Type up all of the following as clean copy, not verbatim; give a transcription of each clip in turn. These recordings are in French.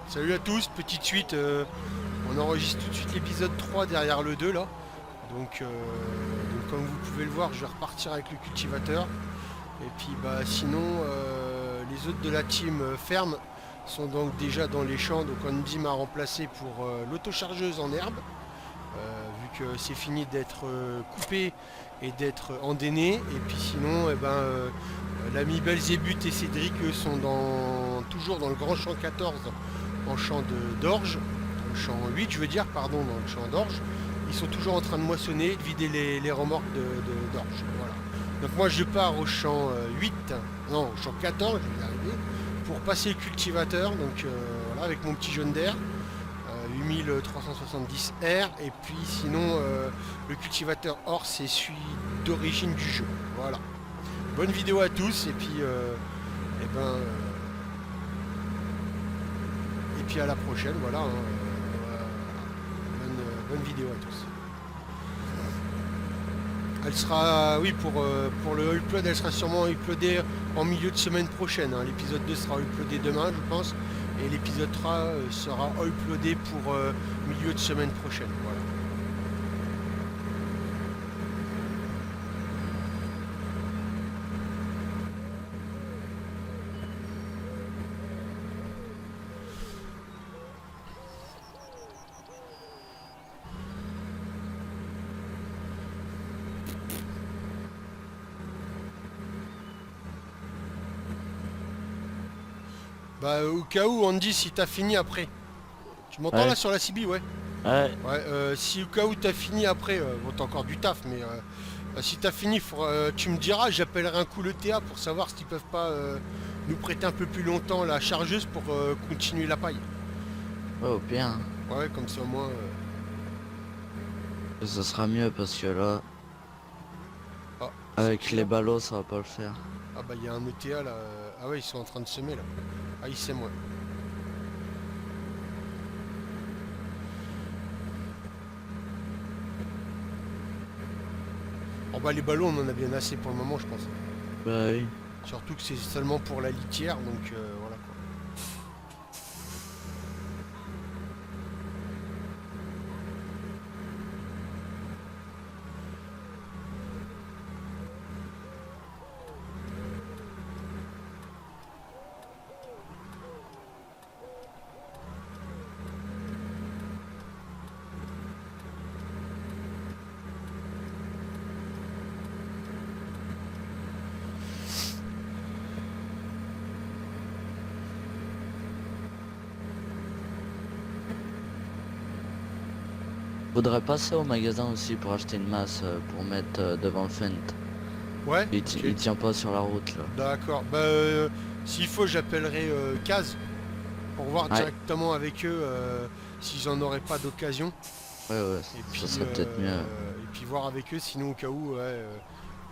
Salut à tous, petite suite, on enregistre tout de suite l'épisode 3 derrière le 2 là. Donc comme vous pouvez le voir, je vais repartir avec le cultivateur. Et puis bah sinon les autres de la team ferme sont donc déjà dans les champs. Donc Andy m'a remplacé pour l'autochargeuse en herbe. Vu que c'est fini d'être coupé et d'être endainé. Et puis sinon l'ami Belzébuth et Cédric eux sont toujours dans le grand champ 14 en champ d'orge, dans le champ 8 je veux dire, pardon, dans le champ d'orge. Ils sont toujours en train de moissonner, de vider les remorques d'orge. Voilà. Donc moi je pars au champ 8, non, au champ 14, je vais y arriver, pour passer le cultivateur, donc voilà, avec mon petit jaune d'air, 8370R, et puis sinon le cultivateur or c'est celui d'origine du jeu. Voilà. Bonne vidéo à tous, et puis et ben, euh, et puis à la prochaine, voilà. Bonne vidéo à tous. Elle sera, oui, pour le upload, elle sera sûrement uploadée en milieu de semaine prochaine, hein. L'épisode 2 sera uploadé demain, je pense. Et l'épisode 3 sera uploadé pour milieu de semaine prochaine. Voilà. Bah, au cas où, Andy, si t'as fini après. Tu m'entends Ouais, là sur la CB, ouais? ouais, Ouais, si au cas où t'as fini après, bon, t'as encore du taf, mais si t'as fini, tu me diras, j'appellerai un coup le TA pour savoir s'ils peuvent pas nous prêter un peu plus longtemps la chargeuse pour continuer la paille. ouais, au pire, hein. Ouais, comme ça au moins. Ça sera mieux parce que là, Ah, c'est avec qui les là? ballots, ça va pas le faire. Ah bah il y a un ETA là. Ah ouais, ils sont en train de semer là. Ah, il sème, ouais. Oh bah les ballons, on en a bien assez pour le moment, je pense. Bah oui. Surtout que c'est seulement pour la litière, donc voilà quoi. Faudrait passer au magasin aussi pour acheter une masse pour mettre devant le Fent. Ouais, Il ok. tient pas sur la route là. D'accord. Bah s'il faut, j'appellerai Kaz pour voir Ouais, directement avec eux s'ils en auraient pas d'occasion. ouais, ouais, Et ça puis, serait peut-être mieux. voir avec eux, sinon au cas où, ouais,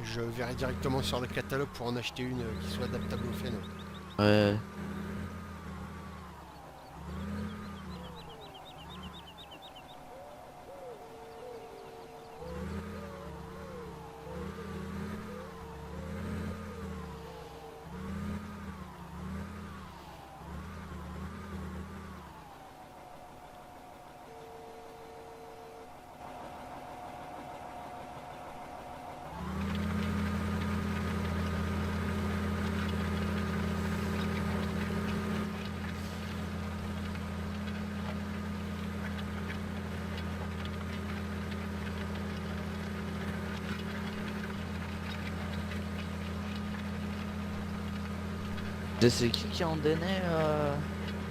je verrai directement sur le catalogue pour en acheter une qui soit adaptable au Fen. Ouais, et c'est qui a endainé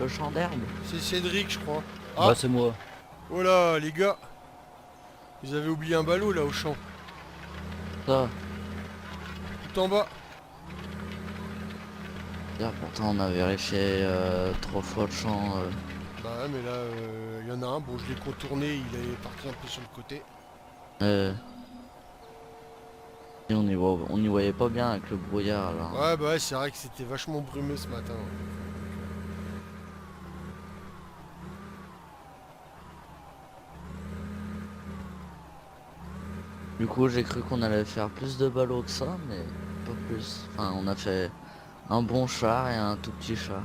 le champ d'herbe? C'est Cédric, je crois. Bah Ah, c'est moi. oh là, les gars, vous avez oublié un ballot là au champ, Ça, tout en bas. dire, pourtant on a vérifié 3 fois le champ. Bah ouais, mais là, il y en a un. Bon, je l'ai contourné, il est parti un peu sur le côté. Euh, et on y voyait pas bien avec le brouillard alors. Ouais, bah ouais, c'est vrai que c'était vachement brumeux ce matin. Du coup, j'ai cru qu'on allait faire plus de ballots que ça, mais pas plus. Enfin, on a fait un bon char et un tout petit char.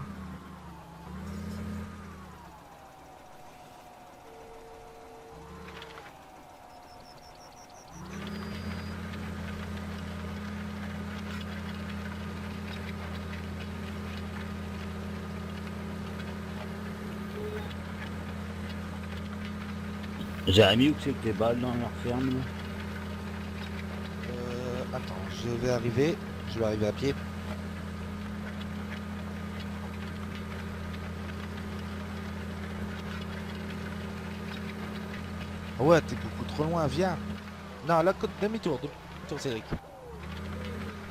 Jérémy, où c'est que tes balles dans leur ferme là? Attends, je vais arriver à pied. Ouais, t'es beaucoup trop loin, viens. Non, là, demi-tour, Cédric.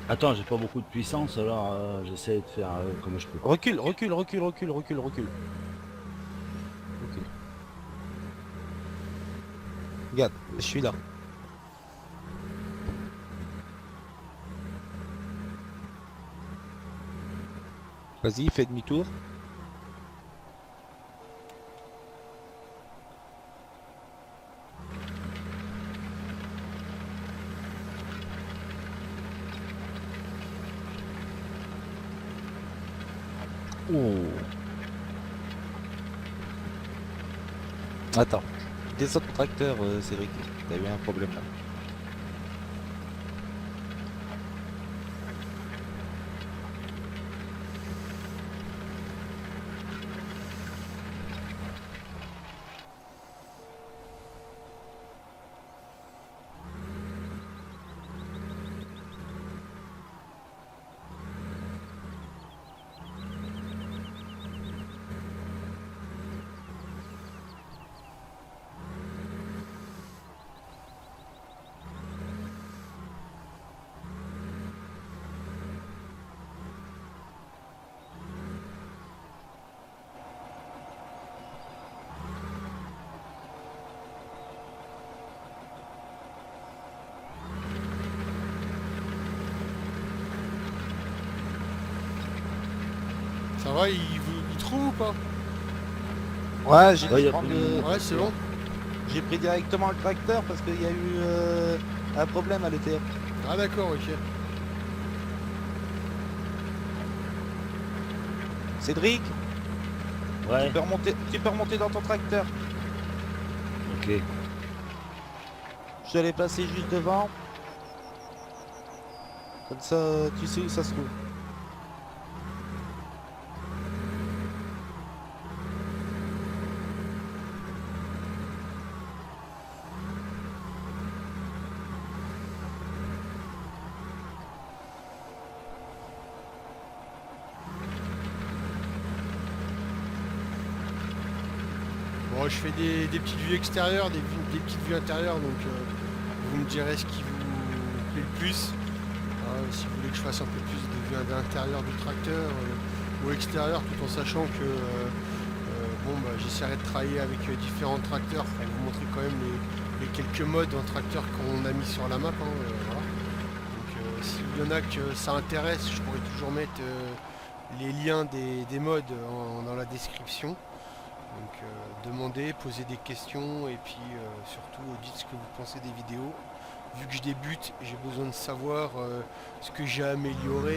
Attends, j'ai pas beaucoup de puissance, alors j'essaie de faire comme je peux. Recule. Recule. Regarde, je suis là. Vas-y, fais demi-tour. Oh. Attends. Descends ton tracteur, Cédric. T'as eu un problème là. Ça va, il trouve ou pas? Ouais, j'ai Ouais, dû y a prendre plus le- de- Ouais, c'est bon. j'ai pris directement le tracteur parce qu'il y a eu un problème à l'ETF. Ah d'accord, ok. Cédric, Ouais, tu peux remonter dans ton tracteur. ok. Je l'ai placé juste devant. Comme ça, tu sais où ça se trouve. Bon, je fais des petites vues extérieures, des petites vues intérieures, donc vous me direz ce qui vous plaît le plus. Si vous voulez que je fasse un peu plus de vues à l'intérieur du tracteur ou extérieur, tout en sachant que bon, bah, j'essaierai de travailler avec différents tracteurs pour vous montrer quand même les quelques modes en tracteur qu'on a mis sur la map. Voilà. Donc s'il y en a que ça intéresse, je pourrais toujours mettre les liens des modes dans la description. Donc demandez, posez des questions et puis surtout dites ce que vous pensez des vidéos. Vu que je débute, j'ai besoin de savoir ce que j'ai amélioré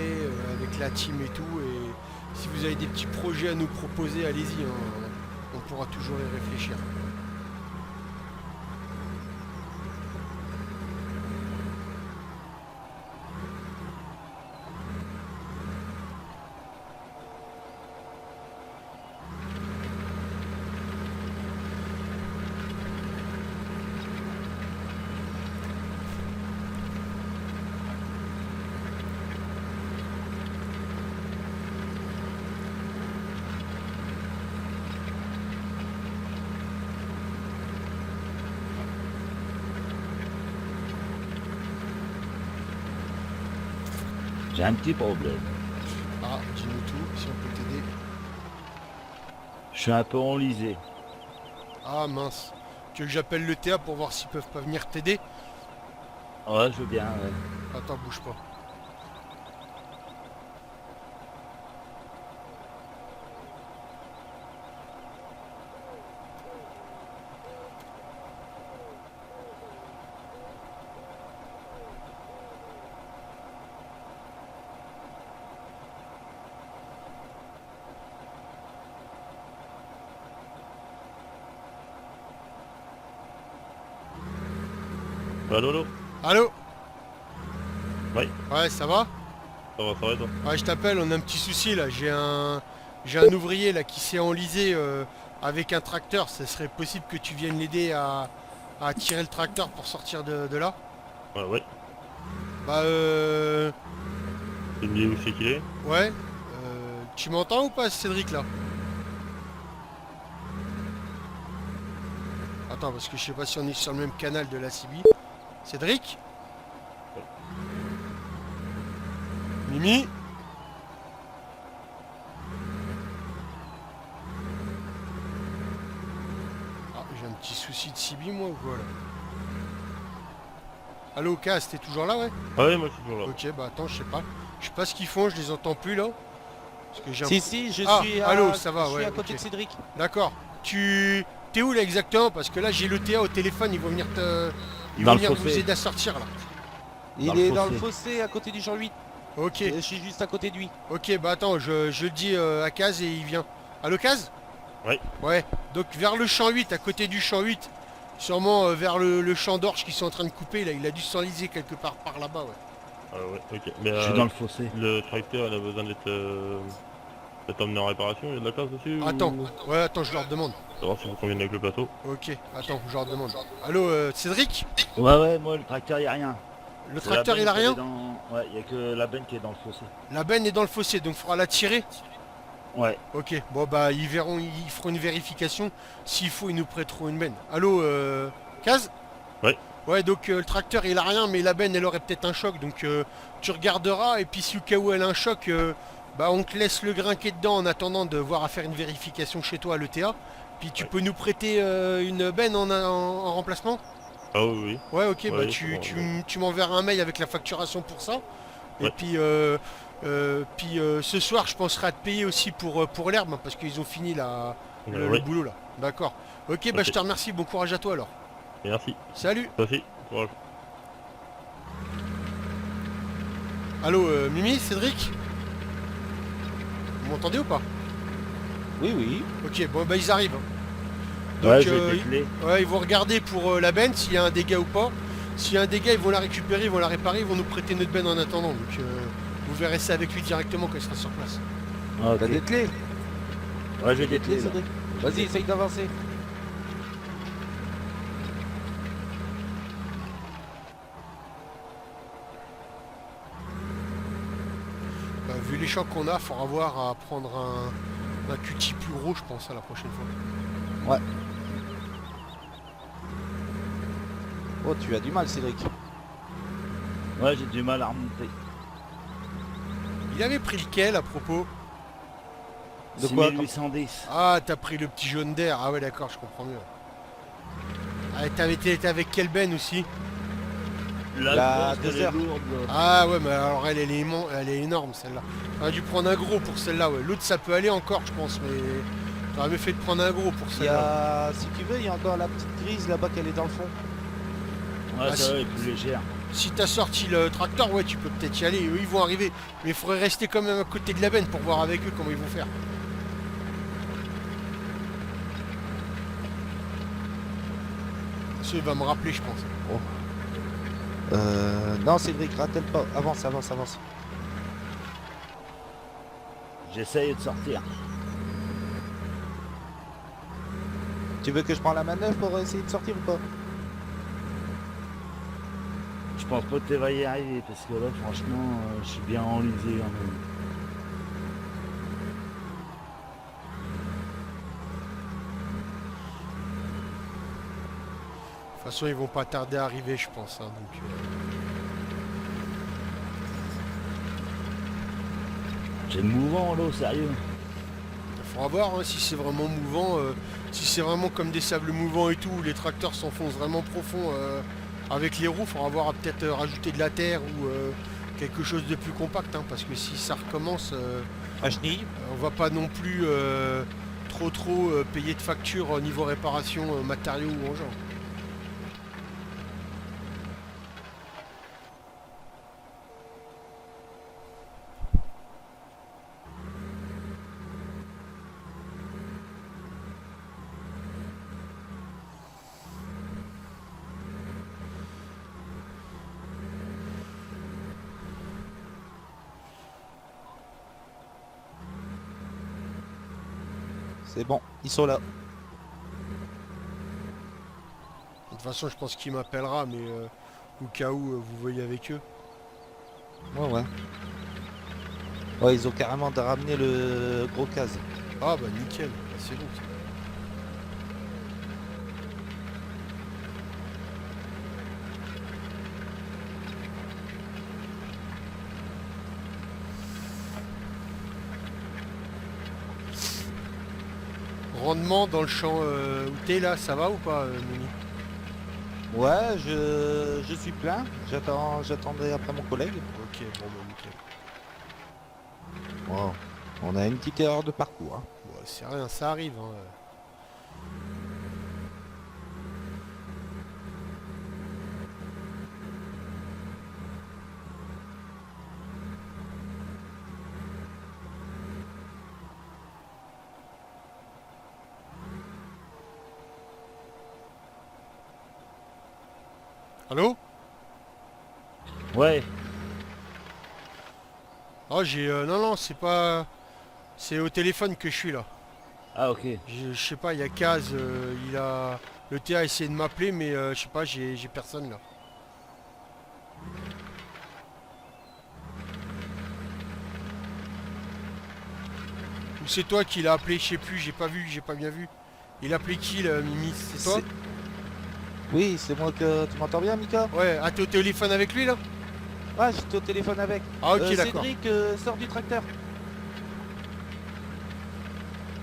avec la team et tout. Et si vous avez des petits projets à nous proposer, allez-y, hein, on pourra toujours y réfléchir. J'ai un petit problème. Ah, dis-nous tout, si on peut t'aider. Je suis un peu enlisé. Ah mince. Tu veux que j'appelle le TA pour voir s'ils peuvent pas venir t'aider? Ouais, je veux bien, ouais. Attends, bouge pas. Allô, allô. Allô? Oui. Ouais, ça va? Ça va et toi? Ouais, je t'appelle, on a un petit souci là. J'ai un ouvrier là qui s'est enlisé avec un tracteur. Ça serait possible que tu viennes l'aider à tirer le tracteur pour sortir de là. Ouais. Bah Tu me dis où c'est qu'il est? ouais. Tu m'entends ou pas Cédric là? Attends parce que je sais pas si on est sur le même canal de la CB. Cédric? Mimi? Ah, j'ai un petit souci de CB moi ou quoi là? Allô Kaz, t'es toujours là ouais? Ah ouais, moi je suis toujours là. Ok bah attends, je sais pas. Je sais pas ce qu'ils font, je les entends plus là. Parce que j'ai un... Si, je Ah, suis allô, ça va, je suis ouais, à côté ok. de Cédric. D'accord. T'es où là exactement? Parce que là j'ai le TA au téléphone, ils vont venir ils Dans vont le venir fossé. vous aider à sortir là. Il le est dans le fossé. fossé à côté du champ 8. Ok, Je suis juste à côté de lui. ok, bah attends, je le dis à Kaz et il vient. Allô Kaz? Ouais. Ouais, donc vers le champ 8, à côté du champ 8, sûrement vers le champ d'orge qu'ils sont en train de couper là, il a dû s'enliser quelque part par là-bas ouais. Ah ouais, ok. Mais Je suis dans le fossé. le tracteur, il a besoin d'être emmené en réparation, il y a de la place dessus Attends, ou... ouais attends, je leur demande. Savoir si vous conviennent avec le plateau. Ok, attends, je leur demande. Allô Cédric? Ouais, moi le tracteur y a rien. Le C'est la tracteur benne il a qui rien? est dans... Ouais, y a que la benne qui est dans le fossé. La benne est dans le fossé, donc il faudra la tirer. Ouais. Ok, bon bah ils verront, ils feront une vérification. S'il faut, ils nous prêteront une benne. Allô, Kaz? Ouais. Ouais, donc le tracteur il a rien, mais la benne elle aurait peut-être un choc. Donc tu regarderas, et puis si au cas où elle a un choc, bah on te laisse le grinquer dedans en attendant de voir à faire une vérification chez toi à l'ETA. Puis tu Ouais. peux nous prêter une benne en remplacement? Ah oui. Ouais, ok, bah Ouais, tu, c'est bon, tu m'enverras un mail avec la facturation pour ça. Et Ouais. puis ce soir, je penserai à te payer aussi pour l'herbe, hein, parce qu'ils ont fini le Ouais. boulot là. D'accord. Ok, bah Ok. je te remercie, bon courage à toi alors. Merci. Salut. Toi aussi. Courage. Allô, Mimi, Cédric? Vous m'entendez ou pas? Oui. Ok, bon bah ils arrivent, hein. Donc, Ouais, je vais dételer. ouais, ils vont regarder pour la benne, s'il y a un dégât ou pas. S'il y a un dégât, ils vont la récupérer, ils vont la réparer, ils vont nous prêter notre benne en attendant. Donc vous verrez ça avec lui directement quand il sera sur place. Ah, T'as ok. des clés? Ouais, je vais Des clés, dételer là. Cédric. Vas-y, essaye d'avancer. Bah, vu les champs qu'on a, il faudra voir à prendre un cutie plus gros, je pense, à la prochaine fois. Oh, tu as du mal, Cédric. Ouais, j'ai du mal à remonter. Il avait pris lequel à propos? De quoi, 6810. Ah, t'as pris le petit jaune d'air. Ah ouais, d'accord, je comprends mieux. Ah, t'avais été avec quelle benne aussi? La grosse, elle est désert. lourde. Ah ouais, mais alors elle est énorme celle-là. T'aurais dû prendre un gros pour celle-là, ouais. L'autre ça peut aller encore, je pense, mais t'aurais mieux fait de prendre un gros pour Il y celle-là. a, si tu veux, il y a encore la petite grise là-bas qu'elle est dans le fond. Ouais, Ah, ça si. va, elle est plus légère. Si t'as sorti le tracteur, ouais, tu peux peut-être y aller. Eux, ils vont arriver. Mais il faudrait rester quand même à côté de la benne pour voir avec eux comment ils vont faire. Ça, il va me rappeler, je pense. Non, Cédric, ratelle pas. Avance. J'essaye de sortir. Tu veux que je prenne la manœuvre pour essayer de sortir ou pas? Je pense pas que tu vas y arriver parce que là, franchement, je suis bien enlisé quand même. De toute façon, ils vont pas tarder à arriver, je pense, hein, donc, J'ai le mouvement là, sérieux. il faudra voir hein, si c'est vraiment mouvant, si c'est vraiment comme des sables mouvants et tout, où les tracteurs s'enfoncent vraiment profond avec les roues, il faudra voir à peut-être rajouter de la terre ou quelque chose de plus compact, hein, parce que si ça recommence, À chenille. on va pas non plus trop payer de facture au niveau réparation, matériaux ou engins. C'est bon, ils sont là. façon, je pense qu'il m'appellera, mais au cas où vous voyez avec eux. Ouais. Ouais, ils ont carrément ramené le gros case. Ah bah nickel, c'est bon. Ça. Rendement dans le champ où t'es là, ça va ou pas, Mimi? Ouais, je suis plein. J'attendrai après mon collègue. Ok, bon bah nickel. Wow. On a une petite erreur de parcours. Hein. Bon, c'est rien, ça arrive. Hein. Allô? Ouais, Ah j'ai... non, non, c'est pas... C'est au téléphone que je suis là. ah ok. Je sais pas, il y a Kaz, il a... Le T a essayé de m'appeler, mais je sais pas, j'ai personne là. Ou c'est toi qui l'as appelé, je sais plus, j'ai pas bien vu. Il a appelé qui là, Mimi? C'est toi? Oui, c'est moi que... Tu m'entends bien, Mika? Ouais, ah t'es au téléphone avec lui là? Ouais, j'étais au téléphone avec. Ah ok, d'accord. Cédric, sort du tracteur.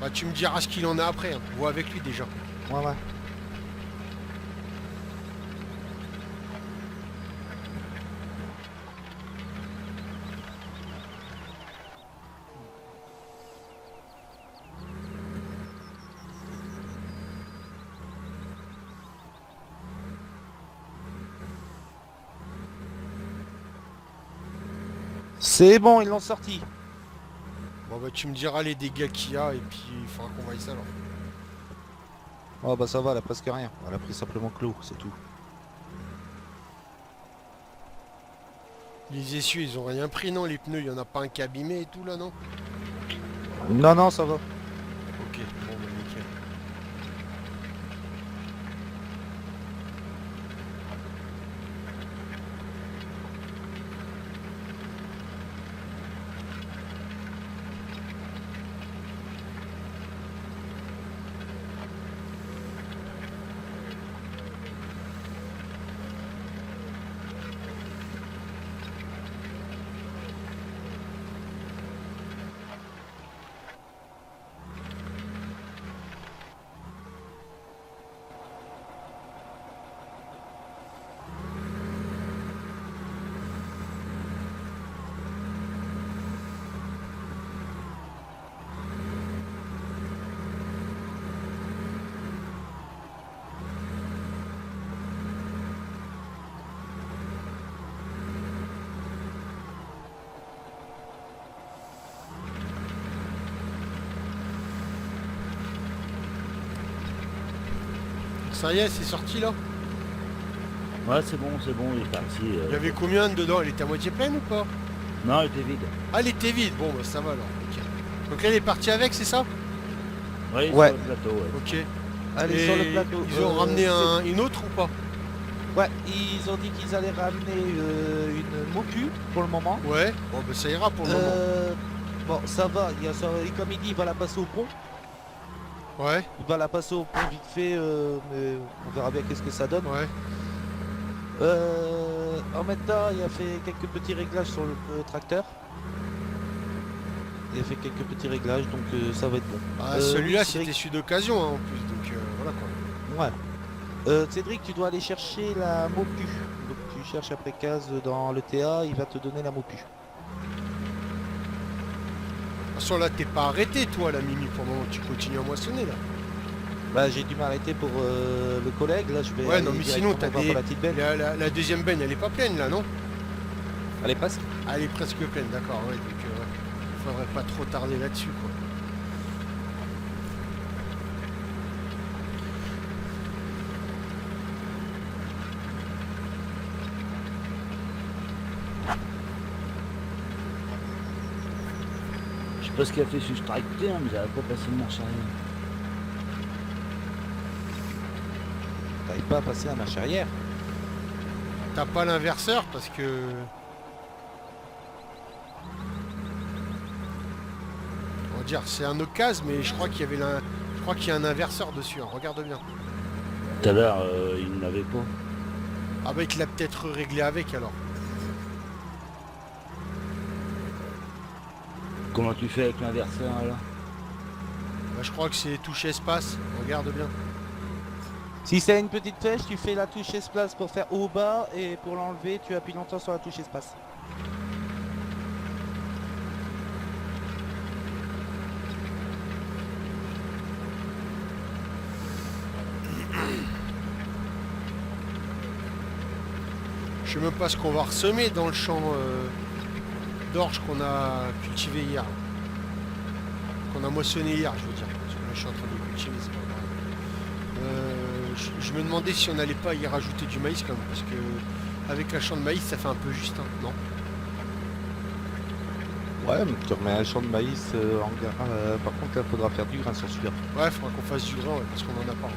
Bah tu me diras ce qu'il en a après, hein. Vois avec lui déjà. Ouais. C'est bon, ils l'ont sorti. Bon bah tu me diras les dégâts qu'il y a et puis il faudra qu'on voie ça alors. Oh bah ça va, elle a presque rien. Elle a pris simplement Clos, c'est tout. Les essieux ils ont rien pris non, les pneus, il y en a pas un qui est abîmé et tout là non? Non, ça va. Ok, bon bah nickel. Ça y est, c'est sorti là? Ouais, c'est bon, il est parti. Il y avait combien dedans? Elle était à moitié pleine ou pas? Non, il était vide. Ah elle était vide, bon bah ça va alors, ok. Donc là elle est partie avec, c'est ça? Ouais, Ouais. sur le plateau, ouais. Ok. Elle est Et sur le plateau. ils ont ramené une autre ou pas? Ouais, ils ont dit qu'ils allaient ramener une Mopu pour le moment. Ouais, bon bah ça ira pour le moment. Bon, ça va. Et comme il dit, il va la passer au pont. Ouais, Il va la passer au pont vite fait, mais on verra bien qu'est-ce que ça donne. ouais. En même temps, il a fait quelques petits réglages sur le tracteur. Il a fait quelques petits réglages, donc ça va être bon. Ah, celui-là Cédric- c'était celui d'occasion hein, en plus, donc voilà quoi. Ouais. Cédric, tu dois aller chercher la Mopu. Donc tu cherches après case dans le TA, il va te donner la Mopu. De toute façon là t'es pas arrêté toi la Mimi pour le moment, tu continues à moissonner là. Bah j'ai dû m'arrêter pour le collègue, là je vais Ouais aller non mais sinon directement t'as voir des... la petite benne. La deuxième benne elle est pas pleine là non? Elle est presque. Ah, elle est presque pleine, d'accord, ouais, donc ouais. Faudrait pas trop tarder là-dessus quoi. Je sais pas ce qu'il a fait sur ce tracteur, mais j'avais pas passé de marche arrière. t'arrives pas à passer à marche arrière. T'as pas l'inverseur parce que... On va dire, c'est un occasion, mais je crois qu'il y avait je crois qu'il y a un inverseur dessus, hein. Regarde bien. Tout à l'heure, il n'avait pas. Ah bah il te l'a peut-être réglé avec alors. Comment tu fais avec l'inverseur alors? Bah, je crois que c'est touche espace, regarde bien. Si c'est une petite flèche, tu fais la touche espace pour faire haut bas et pour l'enlever, tu appuies longtemps sur la touche espace. Je sais même pas ce qu'on va ressemer dans le champ d'orge qu'on a cultivé hier. Qu'on a moissonné hier, je veux dire. Parce que là, je suis en train de le cultiver, c'est pas grave. Je me demandais si on n'allait pas y rajouter du maïs quand même. Parce que avec un champ de maïs, ça fait un peu juste, hein, non? Ouais, mais tu remets un champ de maïs en grain. Par contre, là, faudra faire du grain sur celui-là. Ouais, il faudra qu'on fasse du grain, ouais, parce qu'on en a pas.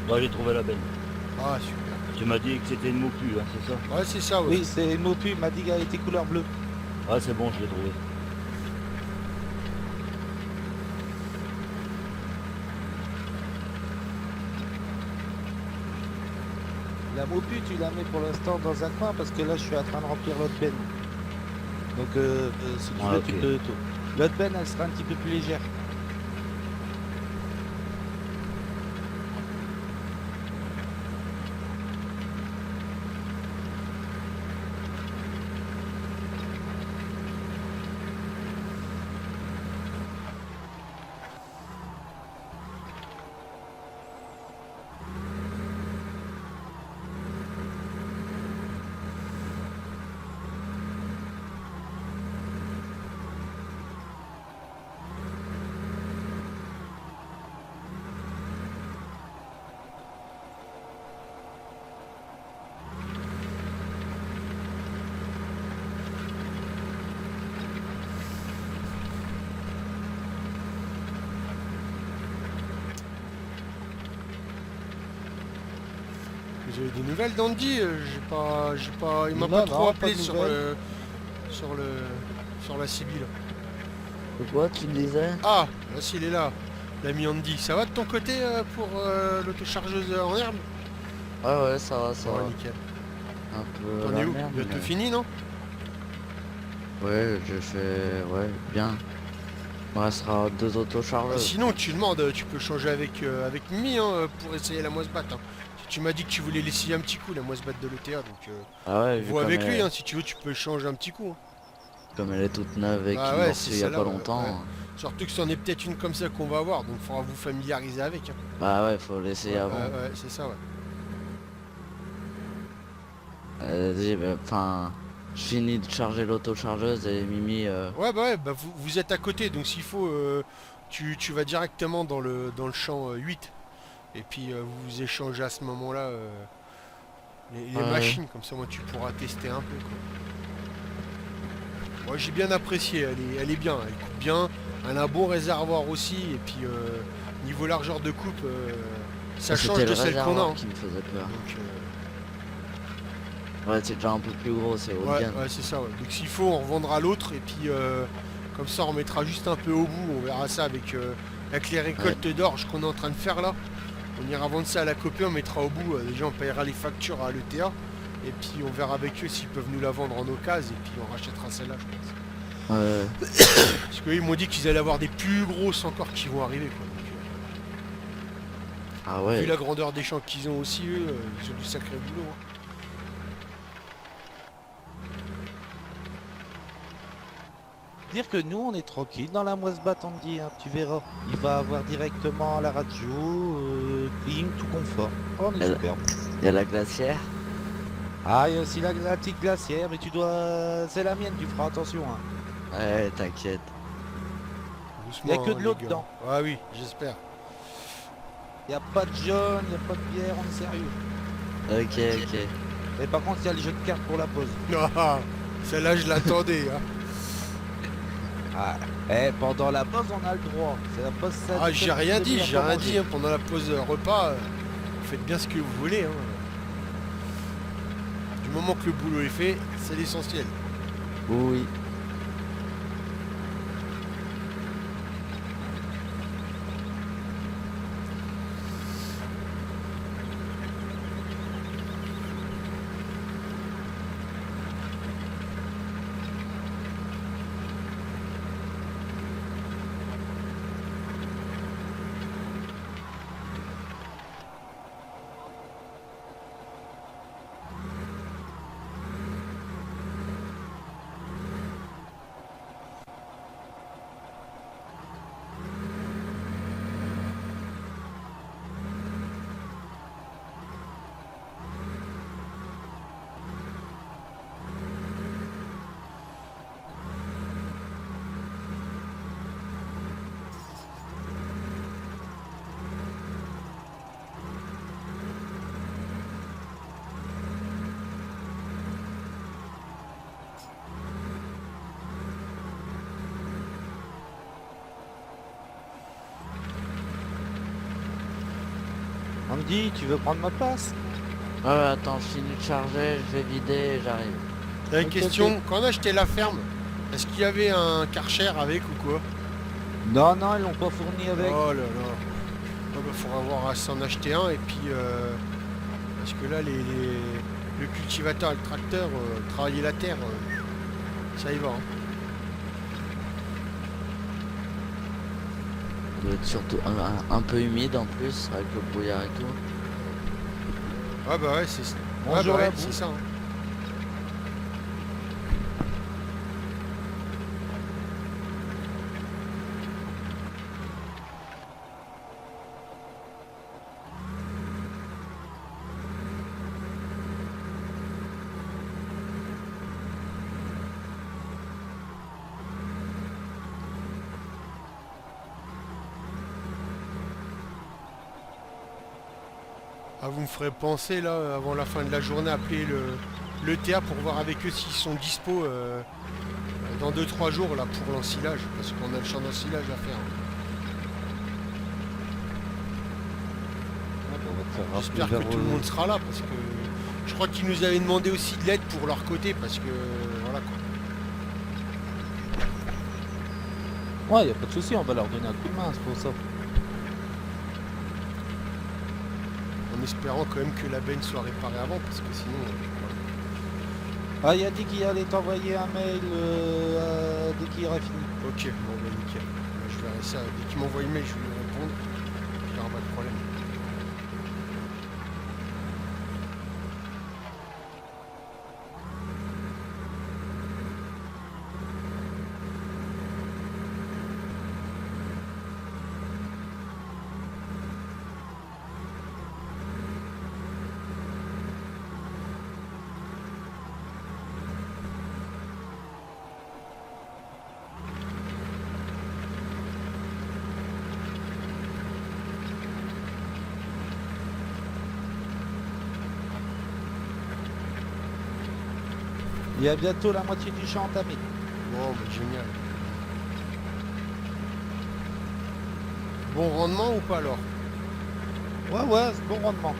Ouais, j'ai trouvé la benne. Ah, super. Tu m'as dit que c'était une moupu, hein, c'est ça? Ouais, c'est ça, ouais. Oui, c'est une mopu, il m'a dit qu'elle était couleur bleue. Ah, c'est bon, je l'ai trouvé. La mopu, tu la mets pour l'instant dans un coin parce que là, je suis en train de remplir l'autre benne. Donc, si tu Ah, veux, ok. tu peux... L'autre benne, elle sera un petit peu plus légère. Vous avez des nouvelles d'Andy? Il m'a Non, pas non, trop pas appelé de sur nouvelles. sur la Sibylle. Quoi, tu disais? Ah, là s'il est là, l'ami Andy. Ça va de ton côté pour l'autochargeuse en herbe? Ouais, ça va, ça Ouais, va. nickel. Un peu T'en la es où? merde, Bientôt mais- fini, non? Ouais, j'ai fait... Ouais, bien. Il me restera 2 autochargeuses. Sinon, tu demandes, tu peux changer avec Mimi hein, pour essayer la moisse batte. Hein. Tu m'as dit que tu voulais l'essayer un petit coup, la moisse batte de l'ETA, donc Ah ouais, vu vois comme avec elle, lui, hein, si tu veux, tu peux changer un petit coup. Hein. comme elle est toute neuve et Bah qu'il ouais, m'a c'est reçu il y a celle-là, pas ouais, longtemps. ouais. Surtout que c'en est peut-être une comme ça qu'on va avoir, donc faudra vous familiariser avec. Hein. Bah ouais, faut l'essayer avant. Ouais, c'est ça, ouais. Enfin, je finis de charger l'autochargeuse et Mimi... Ouais, bah vous êtes à côté, donc s'il faut, tu vas directement dans le champ 8. Et puis vous échangez à ce moment-là les Ouais. machines, comme ça moi tu pourras tester un peu. Quoi. Moi j'ai bien apprécié, elle est bien, elle coupe bien, elle a un bon réservoir aussi, et puis niveau largeur de coupe, ça change C'était de le celle qu'on a. réservoir Hein. qui me faisait peur. Donc, Ouais, c'est déjà un peu plus gros, c'est haut de ouais, gamme. c'est ça, ouais. Donc s'il faut on revendra l'autre, et puis comme ça on mettra juste un peu au bout, on verra ça avec les récoltes d'orge qu'on est en train de faire là. On ira vendre ça à la copie, on mettra au bout, déjà on paiera les factures à l'ETA, et puis on verra avec eux s'ils peuvent nous la vendre en occasion, et puis on rachètera celle-là je pense. Parce qu'eux ils m'ont dit qu'ils allaient avoir des plus grosses encore qui vont arriver quoi. Donc, Ah vu ouais. la grandeur des champs qu'ils ont aussi eux, ils ont du sacré boulot. Hein. dire que nous, on est tranquille dans la Moisbat, Andy, hein, tu verras. Il va avoir directement la radio, clim, tout confort. Oh, on est Elle- superbe. Il y a la glacière. Ah, il y a aussi la petite glacière, mais tu dois... C'est la mienne, tu feras attention. Hein. Ouais, t'inquiète. Doucement, Y a que de hein, l'eau les gars. dedans. Ah oui, j'espère. Il a pas de jaune, il a pas de bière, on est sérieux. Ok, ok. Mais par contre, il y a le jeu de cartes pour la pause. Ah, celle-là, je l'attendais. Hein. Ah, pendant la pause, on a le droit. C'est la pause ça. Ah, j'ai rien dit, hein. Pendant la pause repas, faites bien ce que vous voulez. Hein. Du moment que le boulot est fait, c'est l'essentiel. Oui. Andy, tu veux prendre ma place? Ouais, attends, je finis de charger, je vais vider et j'arrive. T'as une Ok, question, quand on a acheté la ferme, est-ce qu'il y avait un Karcher avec ou quoi? Non, non, ils l'ont pas fourni avec. Oh là là. Ah bah, faudra avoir à s'en acheter un et puis parce que là le cultivateur et le tracteur, travailler la terre, ça y va. Hein. Il doit être surtout un peu humide en plus, avec le brouillard et tout. Ah bah ouais c'est ça. Bonjour, ouais, la boue. c'est ça. Hein. Ah, vous me ferez penser là, avant la fin de la journée, appeler le TA pour voir avec eux s'ils sont dispo dans 2-3 jours là pour l'ensilage, parce qu'on a le champ d'ensilage à faire. J'espère que tout le monde sera là, parce que je crois qu'ils nous avaient demandé aussi de l'aide pour leur côté, parce que voilà quoi. Ouais, y a pas de souci, on va leur donner un coup de main, c'est pour ça. En espérant quand même que la benne soit réparée avant, parce que sinon... Ah, il a dit qu'il allait t'envoyer un mail dès qu'il aura fini. Ok, bon bah nickel. Je verrai ça, dès qu'il m'envoie une mail, je vais lui répondre. Il n'y aura pas de problème. Il y a bientôt la moitié du champ entamé. Bon, bah génial. Bon rendement ou pas alors? Ouais, ouais, c'est bon rendement.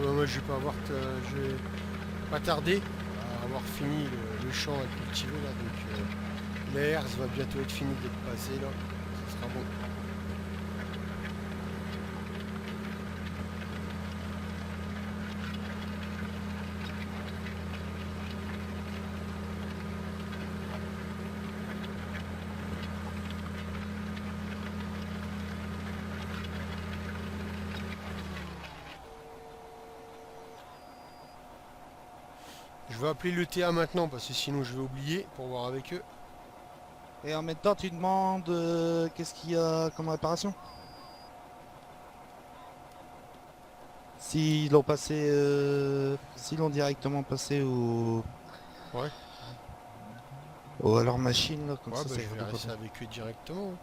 bah, moi je vais pas je vais pas tarder à avoir fini le champ à cultiver là, donc la herse va bientôt être finie d'être passée là, ça sera bon. Je vais appeler l'ETA maintenant parce que sinon je vais oublier pour voir avec eux. Et en même temps, tu demandes qu'est-ce qu'il y a comme réparation? S'ils l'ont passé, s'ils l'ont directement passé Ouais, à leur machine, là, comme ouais ça, bah, ça je ira verrai pas ça bien. avec eux directement.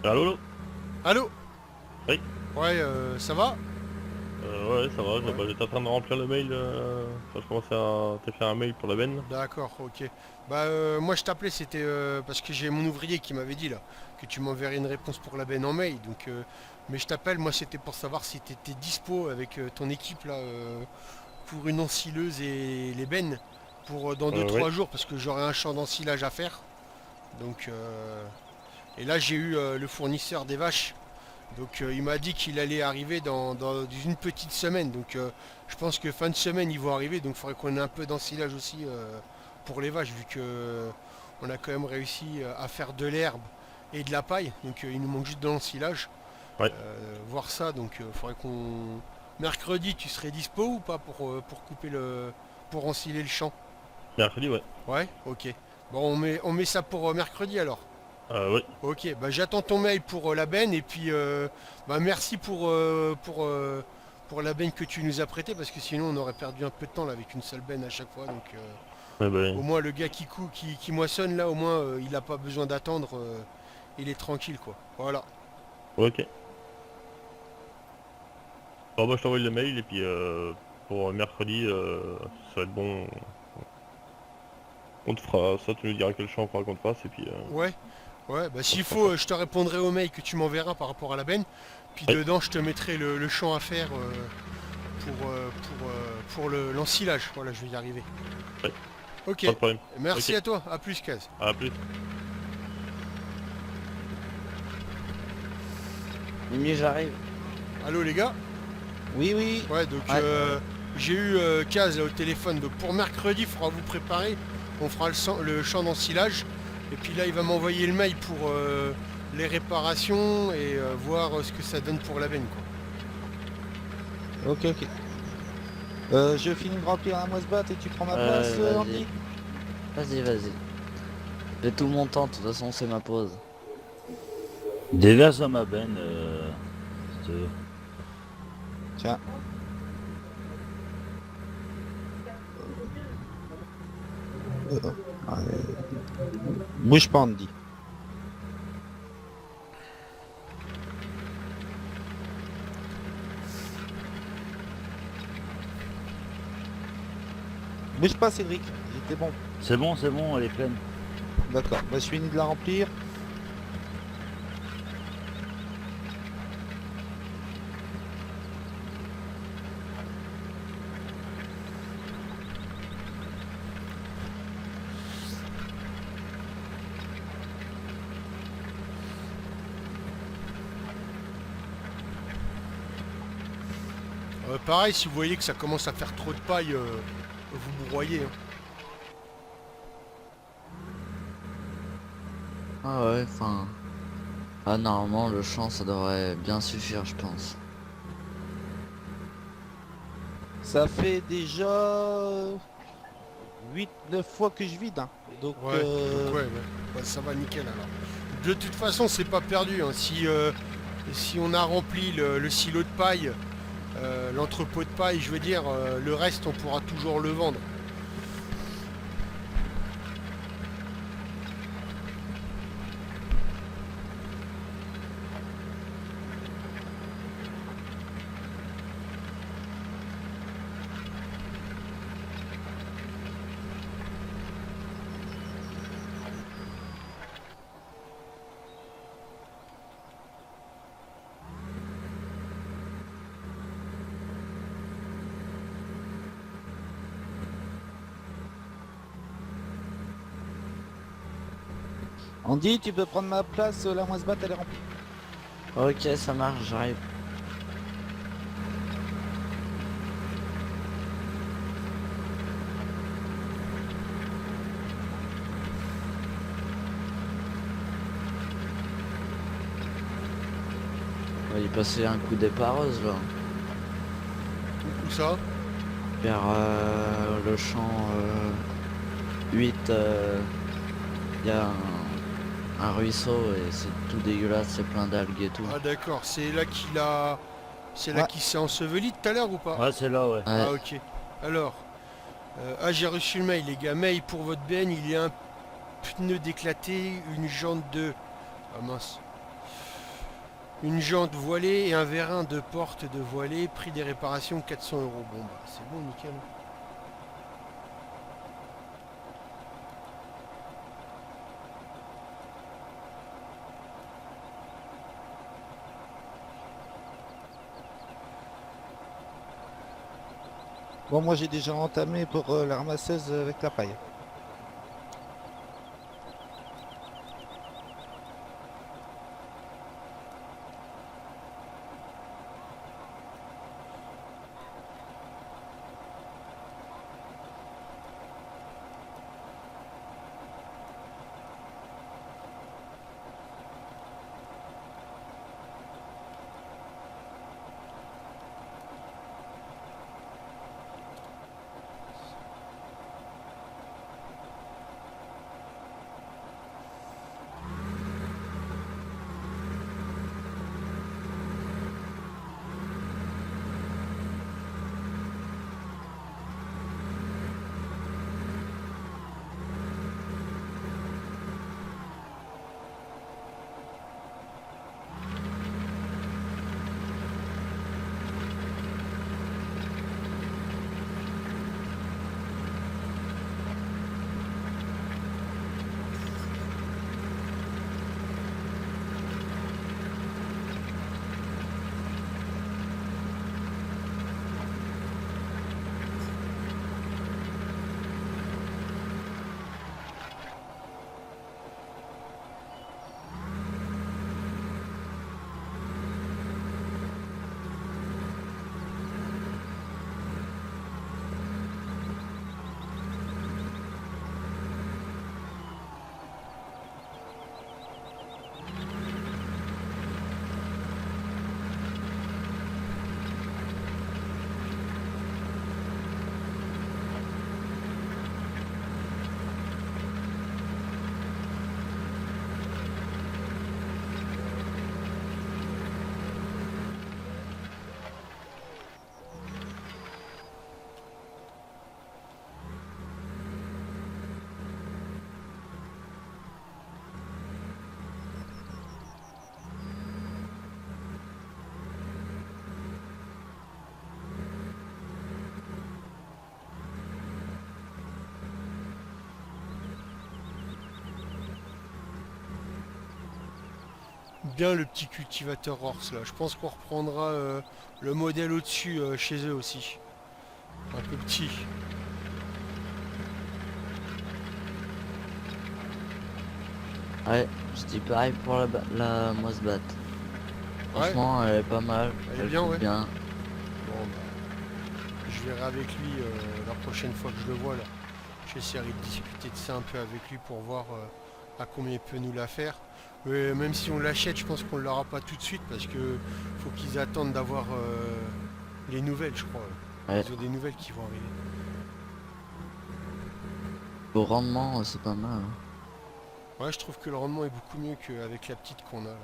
Allô, allô. Allô? Oui. Ouais, ça va? Ouais, ça va, Ouais. bah, j'étais en train de remplir le mail. Enfin, je commençais à t'écrire un mail pour la benne. D'accord, ok. Bah moi je t'appelais, c'était parce que j'ai mon ouvrier qui m'avait dit là que tu m'enverrais une réponse pour la benne en mail. Donc, mais je t'appelle, moi c'était pour savoir si tu étais dispo avec ton équipe là pour une ensileuse et les bennes pour dans deux Oui. trois jours parce que j'aurai un champ d'ensilage à faire. Donc et là j'ai eu le fournisseur des vaches. Donc il m'a dit qu'il allait arriver dans une petite semaine. Donc je pense que fin de semaine ils vont arriver. Donc il faudrait qu'on ait un peu d'ensilage aussi pour les vaches vu que on a quand même réussi à faire de l'herbe et de la paille. Donc il nous manque juste de l'ensilage. Ouais. Voir ça. Donc il faudrait qu'on... Mercredi tu serais dispo ou pas pour couper pour ensiler le champ? Mercredi, ouais. Ouais, ok. Bon on met ça pour mercredi alors. Oui. Ok, bah j'attends ton mail pour la benne et puis bah merci pour la benne que tu nous as prêtée parce que sinon on aurait perdu un peu de temps là avec une seule benne à chaque fois. Donc Ouais, bah, au moins le gars qui moissonne là, au moins il n'a pas besoin d'attendre, il est tranquille quoi. Voilà. ok. Bon, bah, je t'envoie le mail et puis pour mercredi, ça va être bon. On te fera ça, tu nous diras quel champ il faudra qu'on te fasse et puis... Ouais, ouais, bah s'il faut je te répondrai au mail que tu m'enverras par rapport à la benne. Puis Ouais. dedans je te mettrai le champ à faire pour l'ensilage. Voilà, je vais y arriver. Ouais. Ok, Pas de problème. merci Ok. à toi, à plus Kaz. À plus. Mimi, j'arrive. Allô les gars? Oui, oui. Ouais, donc Ouais. j'ai eu Kaz là au téléphone. Donc pour mercredi, il faudra vous préparer. On fera le champ d'ensilage. Et puis là, il va m'envoyer le mail pour les réparations et voir ce que ça donne pour la benne. Quoi. Ok, ok. Je finis de remplir la moisse-batte et tu prends ma place, Vas-y. Andy? Vas-y. J'ai tout mon temps, de toute façon c'est ma pause. Déverse dans ma benne. Si tu veux. Tiens. Bouge pas, Andy. Bouge pas, Cédric. J'étais bon. C'est bon, elle est pleine. D'accord. Bah, je finis de la remplir. Pareil, si vous voyez que ça commence à faire trop de paille, vous broyez. Hein. Ah ouais, enfin... Ah normalement le champ ça devrait bien suffire je pense. Ça fait déjà 8-9 fois que je vide. Hein. Donc, Ouais, donc ouais. Bah, ça va nickel alors. De toute façon, c'est pas perdu. Hein. Si on a rempli le silo de paille, l'entrepôt de paille, je veux dire, le reste, on pourra toujours le vendre. Andy, tu peux prendre ma place, la moisse-batte elle est remplie. Ok, ça marche, j'arrive. On va y passer un coup d'épareuse là, Où ça? vers le champ 8. Il y a un ruisseau et c'est tout dégueulasse, c'est plein d'algues et tout. Ah d'accord, c'est là qu'il a... C'est là Ouais. qu'il s'est enseveli tout à l'heure ou pas? Ouais, c'est là, ouais. Ouais. Ah ok. Alors, j'ai reçu le mail les gars. Mail pour votre BN, il y a un pneu d'éclaté, une jante de... Ah mince. Une jante voilée et un vérin de porte de voilée, prix des réparations 400 euros. Bon bah c'est bon, nickel. Bon, moi j'ai déjà entamé pour la ramasseuse avec la paille. Bien le petit cultivateur Horse là. Je pense qu'on reprendra le modèle au-dessus chez eux aussi. Un peu petit. Ouais, je dis pareil pour la moisse-batte. Ouais, Franchement, elle est pas mal. elle est bien, coûte ouais. bien. Bon bah, je verrai avec lui la prochaine fois que je le vois là. J'essaierai de discuter de ça un peu avec lui pour voir à combien il peut nous la faire. Mais même si on l'achète, je pense qu'on ne l'aura pas tout de suite parce que faut qu'ils attendent d'avoir les nouvelles, je crois. Ouais. Ils ont des nouvelles qui vont arriver. Au rendement, c'est pas mal. Hein. Ouais, je trouve que le rendement est beaucoup mieux qu'avec la petite qu'on a là.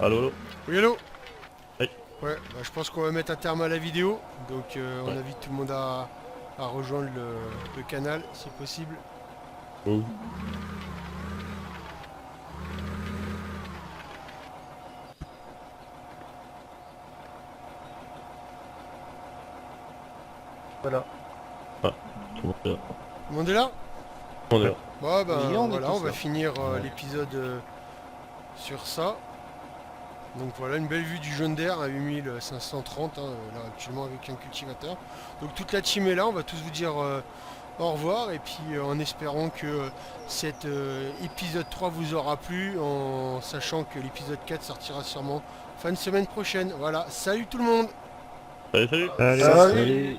Allô, allô. Oui, allô. Oui. Ouais, bah, je pense qu'on va mettre un terme à la vidéo. Donc on Ouais. invite tout le monde à rejoindre le canal si possible. Oh. Voilà. Tout le monde est là. Tout le monde est là? Tout le monde est là. Bon ben Oui, on est voilà, tous on va là. finir Ouais. l'épisode sur ça. Donc voilà, une belle vue du jaune d'air à 8530 là actuellement avec un cultivateur. Donc toute la team est là, on va tous vous dire au revoir et puis en espérant que cet épisode 3 vous aura plu, en sachant que l'épisode 4 sortira sûrement fin de semaine prochaine. Voilà, salut tout le monde. Salut, salut. Allez, Salut. salut.